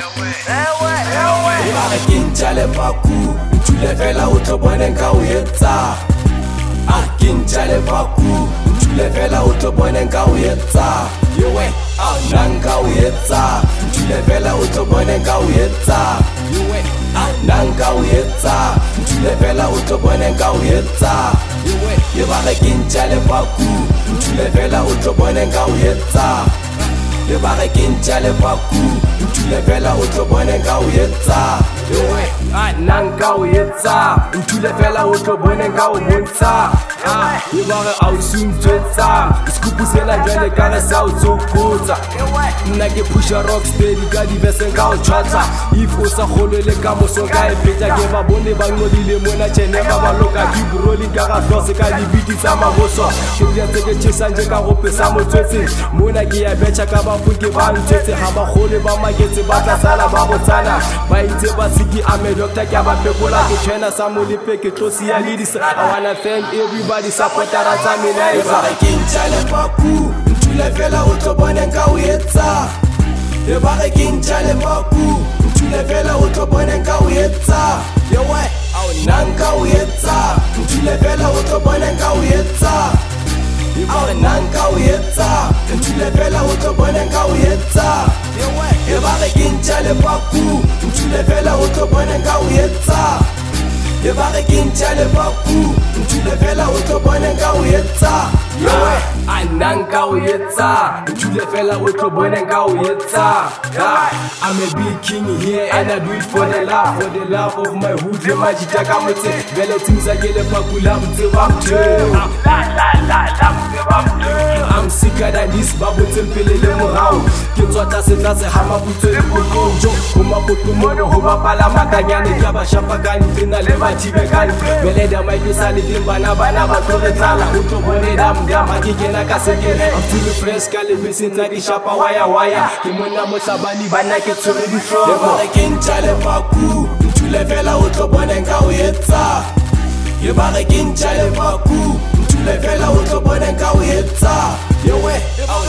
Ebare ke ntjale paku ntule fela o tlo boneng ka o etsa. Ke ntjale paku ntule fela o tlo boneng ka o etsa. Yewe nang ka o etsa ntule fela o tlo boneng ka o etsa. Yewe nang ka o etsa ntule fela o tlo boneng ka o etsa. Yewe ebare ke ntjale paku ntule fela o tlo boneng ka o etsa. Ebare ke ntjale paku ntule fela o tlo boneng ka o etsa. Yewe nang ka o etsa ntule fela o tlo boneng ka o bontsha. Ebare a o suntsetsa sekupu sena jwale ka re sa o tsokotsa. Nna ke pusha rocksteady ka diverseng ka o tshwatsa. If o sa kgolwele ka moso ka e phetha ke ba bone ba ngodile mona tjene ba ba loka keep rolling ka ga hlose ka dibiti tsa maboso. Ke dia tse ke tjhesa nje ka go pesa motswetse mona ke ya betcha ka ba funke ba ntshetse ha ba kgole ba maketse ba tla sala ba botsana ba itse ba siki ame doctor ke ba pekola ke tshena sa molipe ke tlosi ya lidis. I wanna thank everybody supportera tsa mina. Ebare ke ntjale paku ntule fela o tlo boneng ka o etsa. Ebare ke ntjale paku ntule fela o tlo boneng ka o etsa. Yewe nang ka o etsa ntule fela o tlo boneng ka o etsa. Ebare nang ka o etsa ntule fela o tlo boneng ka o etsa. Ebare ke ntjale paku ntule fela o tlo boneng ka o etsa. Ebare ke ntjale paku ntule fela o tlo boneng ka o etsa. Nang ka o etsa ntule fela o tlo boneng ka o etsa. I'm a big king here and I do it for the love of my hood. Le majita ka motse vele tsimsa ke le paku la mtse ba mthe. I'm sicker than this babo tsempele le morao. Ke tswa tlase ha mabutse le bokonjo ho mapoto mono ho bapala makanyane ke ba shapa ka ntsena le mathibe ka vele da maitisa le dimbana bana ba tlo re tsala o tlo bone dam ke kena ka sekere. I'm feeling fresh ka le beseng tsa di shapa waya ke mona mo tlabani bana ke tshwere di flow. Ebare ke ntjale paku ntule fela o tlo boneng ka o etsa. Ebare ke ntjale paku ntule fela o tlo boneng ka o etsa. Yewe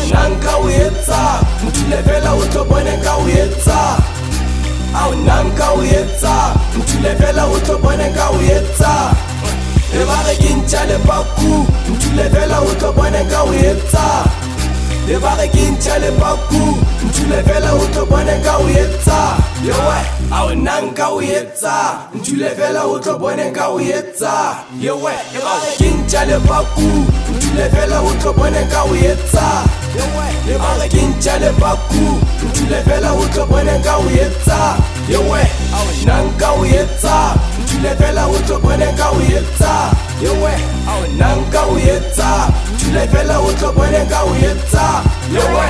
nang ka o etsa ntule fela o tlo boneng ka o etsa. Nang ka o etsa ntule fela o tlo boneng ka o etsa. Ebare ke ntjale paku ntule fela o tlo boneng ka o etsa. Ebare ke ntjale paku ntule fela o tlo boneng ka o etsa. Yewe nang ka o etsa ntule fela o tlo boneng ka o etsa. Yewe ebare ke ntjale paku ntule fela o tlo boneng ka o etsa. Ebare ke ntjale paku ntule fela o tlo boneng ka o etsa. Yewe nang ka o etsa ntule fela o tlo boneng ka o etsa. Yewe nang ka o etsa ntule fela o tlo boneng ka o etsa. Yewe